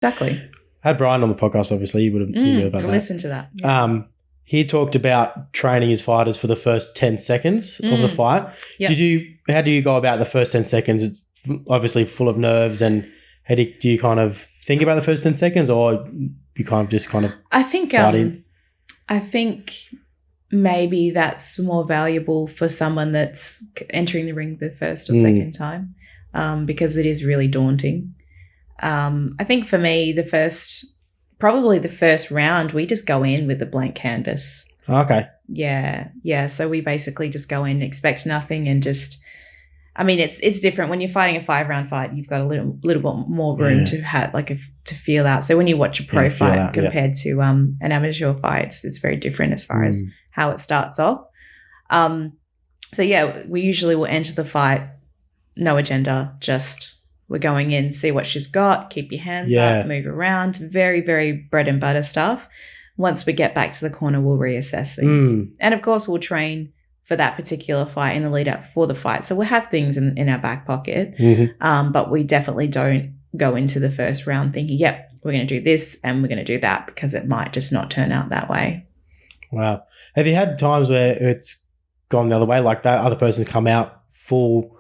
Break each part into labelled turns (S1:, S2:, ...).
S1: Exactly.
S2: I had Brian on the podcast, obviously. You would have heard about that.
S1: Listen to that. Yeah.
S2: He talked about training his fighters for the first 10 seconds of the fight.
S1: Yep.
S2: How do you go about the first 10 seconds? It's obviously full of nerves, and how do you kind of think about the first 10 seconds, or you kind of just kind of
S1: I think maybe that's more valuable for someone that's entering the ring the first or second time, because it is really daunting. I think for me, probably the first round, we just go in with a blank canvas.
S2: Okay.
S1: Yeah. So we basically just go in, expect nothing, and just, I mean, it's different when you're fighting a 5-round fight. You've got a little bit more room to have to feel out. So when you watch a pro fight compared to an amateur fight, it's very different as far as how it starts off. So yeah, we usually will enter the fight, no agenda, just we're going in, see what she's got, keep your hands up, move around. Very, very bread and butter stuff. Once we get back to the corner, we'll reassess things. And, of course, we'll train for that particular fight in the lead up for the fight. So we'll have things in our back pocket, but we definitely don't go into the first round thinking, yep, we're going to do this and we're going to do that, because it might just not turn out that way.
S2: Wow. Have you had times where it's gone the other way, like that other person's come out full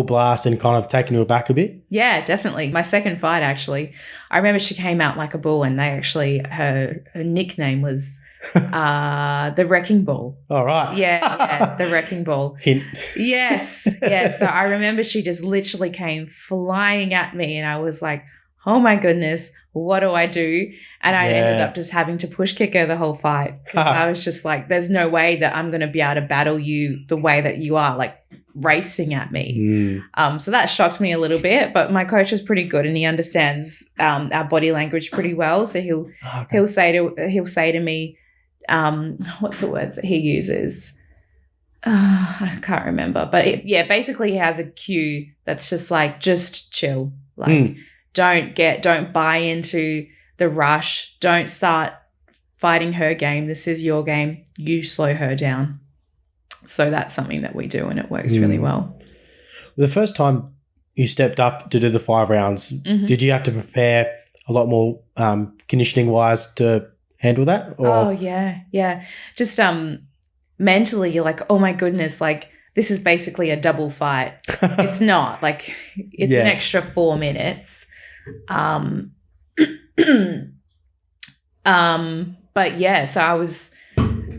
S2: blast and kind of taken you aback a bit?
S1: Yeah, definitely. My second fight, actually, I remember she came out like a bull, and her nickname was the Wrecking Ball.
S2: All right.
S1: Yeah, the Wrecking Ball.
S2: Hint.
S1: Yes. So I remember she just literally came flying at me, and I was like, oh my goodness, what do I do? And I ended up just having to push kick her the whole fight, because I was just like, there's no way that I'm going to be able to battle you the way that you are, like racing at me. So that shocked me a little bit, but my coach is pretty good, and he understands our body language pretty well. So he'll say to me, what's the words that he uses? I can't remember, but basically he has a cue that's just like, just chill, like don't buy into the rush, don't start fighting her game. This is your game. You slow her down. So that's something that we do, and it works really well.
S2: The first time you stepped up to do the 5 rounds, did you have to prepare a lot more conditioning-wise to handle that? Or?
S1: Oh, yeah. Just mentally, you're like, oh, my goodness, like this is basically a double fight. It's not. Like it's an extra 4 minutes. But, yeah, so I was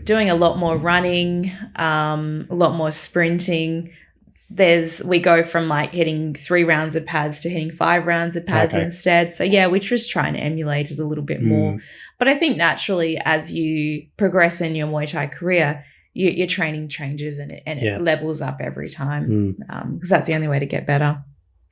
S1: doing a lot more running, a lot more sprinting. We go from like hitting 3 rounds of pads to hitting 5 rounds of pads instead. So yeah, we're just trying to emulate it a little bit more. But I think naturally, as you progress in your Muay Thai career, your training changes and it levels up every time, because that's the only way to get better.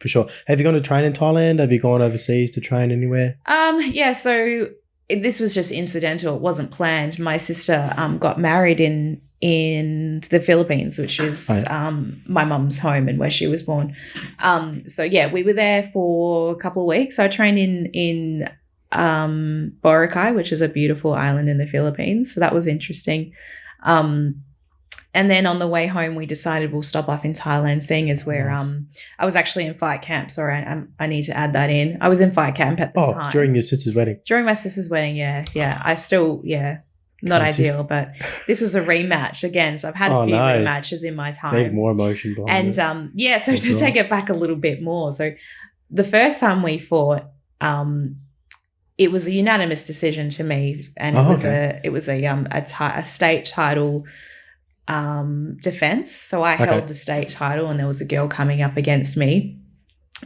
S2: For sure. Have you gone to train in Thailand? Have you gone overseas to train anywhere?
S1: Yeah. So this was just incidental. It wasn't planned. My sister got married in the Philippines, which is my mum's home and where she was born. So yeah, we were there for a couple of weeks. I trained in Boracay, which is a beautiful island in the Philippines. So that was interesting. And then on the way home, we decided we'll stop off in Thailand, seeing as where I was actually in fight camp. Sorry, I need to add that in. I was in fight camp at the time.
S2: During your sister's wedding?
S1: During my sister's wedding, yeah. I still, not ideal, but this was a rematch again. So I've had a few rematches in my time.
S2: Save more emotion behind it.
S1: And so to take it back a little bit more. So the first time we fought, it was a unanimous decision to me, and it was a state title defense. So I held the state title, and there was a girl coming up against me,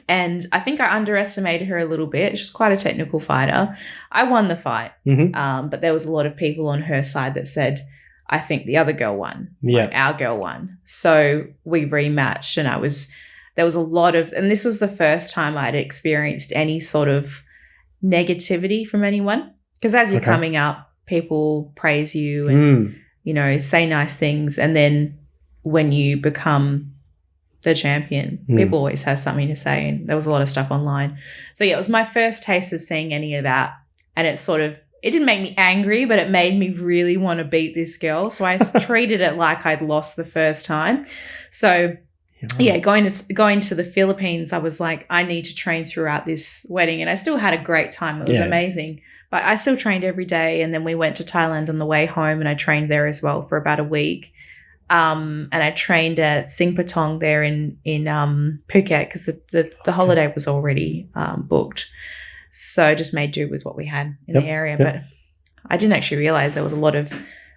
S1: and I think I underestimated her a little bit. She's quite a technical fighter. I won the fight, but there was a lot of people on her side that said, I think the other girl won, like our girl won. So we rematched, and there was a lot of, and this was the first time I'd experienced any sort of negativity from anyone, because as you're coming up, people praise you and say nice things, and then when you become the champion, people always have something to say, and there was a lot of stuff online. So yeah, it was my first taste of seeing any of that, and it didn't make me angry, but it made me really want to beat this girl. So I treated it like I'd lost the first time. So Yeah, going to the Philippines, I was like, I need to train throughout this wedding, and I still had a great time. It was amazing, but I still trained every day. And then we went to Thailand on the way home, and I trained there as well for about a week. And I trained at Singpatong there in Phuket because the holiday was already booked, so I just made do with what we had in the area. But I didn't actually realize there was a lot of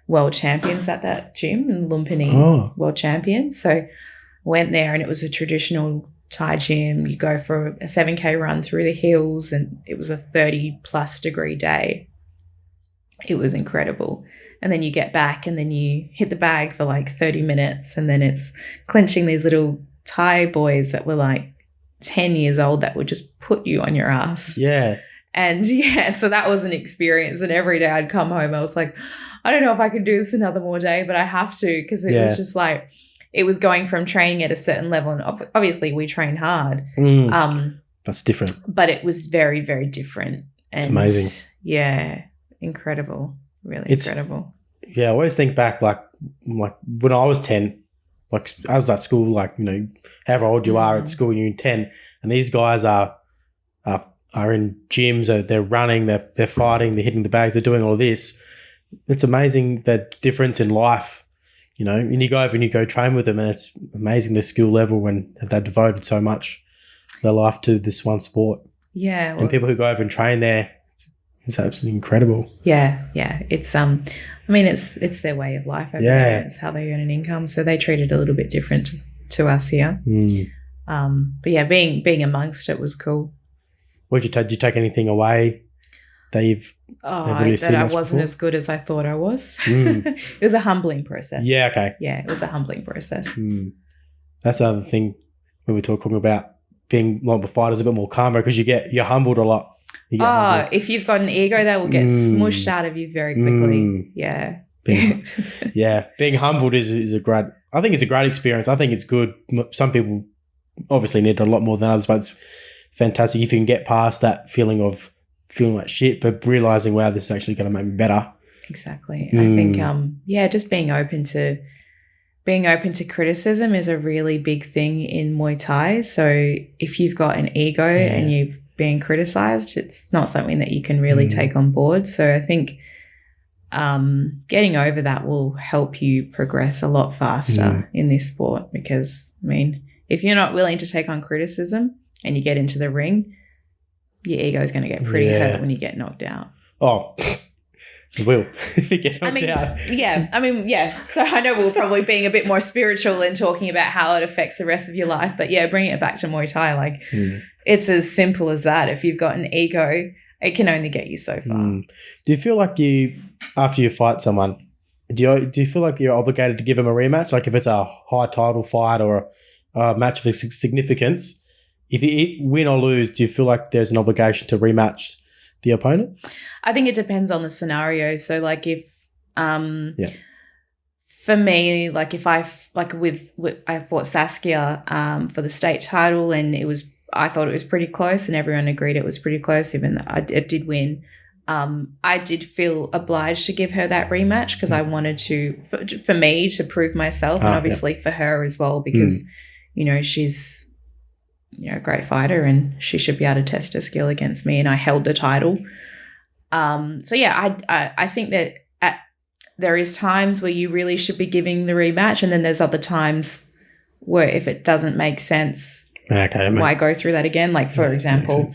S1: world champions at that gym, Lumpini world champions. So went there, and it was a traditional Thai gym. You go for a 7K run through the hills, and it was a 30+ degree day. It was incredible. And then you get back, and then you hit the bag for like 30 minutes, and then it's clinching these little Thai boys that were like 10 years old that would just put you on your ass.
S2: Yeah.
S1: And so that was an experience. And every day I'd come home, I was like, I don't know if I can do this another more day, but I have to, because it was just like, it was going from training at a certain level, and obviously we train hard.
S2: That's different.
S1: But it was very, very different. And
S2: it's amazing.
S1: Yeah, incredible. Really incredible.
S2: Yeah, I always think back, like when I was 10, like I was at school, like, however old you are at school, you're in 10, and these guys are in gyms, they're running, they're fighting, they're hitting the bags, they're doing all of this. It's amazing the difference in life. And you go over and you go train with them, and it's amazing the skill level when they're devoted so much of their life to this one sport.
S1: Yeah.
S2: And people who go over and train there, it's absolutely incredible.
S1: Yeah. It's it's their way of life over there. It's how they earn an income. So they treat it a little bit different to us here. But yeah, being amongst it was cool.
S2: What did you take anything away that you've really
S1: that I wasn't before? As good as I thought I was. It was a humbling process.
S2: Yeah, okay.
S1: Yeah, it was a humbling process.
S2: That's the other thing when we're talking about being like a fighter is a bit more calmer, because you're humbled a lot.
S1: If you've got an ego, that will get smushed out of you very quickly. Yeah.
S2: Being humbled is a great, I think it's a great experience. I think it's good. Some people obviously need it a lot more than others, but it's fantastic if you can get past that feeling of feeling like shit, but realizing, wow, this is actually going to make me better.
S1: Exactly. I think, just being open to criticism is a really big thing in Muay Thai. So if you've got an ego and you've been criticized, it's not something that you can really take on board. So I think getting over that will help you progress a lot faster in this sport, because, if you're not willing to take on criticism and you get into the ring, your ego is going to get pretty hurt when you get knocked out.
S2: Oh, it will. Get knocked out.
S1: So I know we're probably being a bit more spiritual and talking about how it affects the rest of your life, but bringing it back to Muay Thai, it's as simple as that. If you've got an ego, it can only get you so far.
S2: Do you feel like after you fight someone, do you feel like you're obligated to give them a rematch? Like if it's a high title fight or a match of significance, if you win or lose, do you feel like there's an obligation to rematch the opponent?
S1: I think it depends on the scenario. So like if, for me, like if I fought Saskia for the state title, and I thought it was pretty close, and everyone agreed it was pretty close, even though it did win. I did feel obliged to give her that rematch, because I wanted for me to prove myself, and obviously for her as well, because, she's a great fighter and she should be able to test her skill against me, and I held the title. I think that there is times where you really should be giving the rematch, and then there's other times where if it doesn't make sense, why go through that again? Like, for example,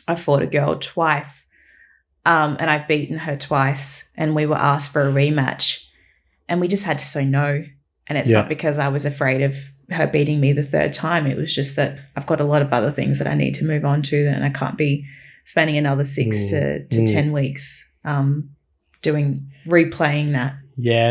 S1: I fought a girl twice, and I've beaten her twice, and we were asked for a rematch, and we just had to say no. And it's not because I was afraid of her beating me the third time. It was just that I've got a lot of other things that I need to move on to, and I can't be spending another 6 to 10 weeks replaying that. Yeah.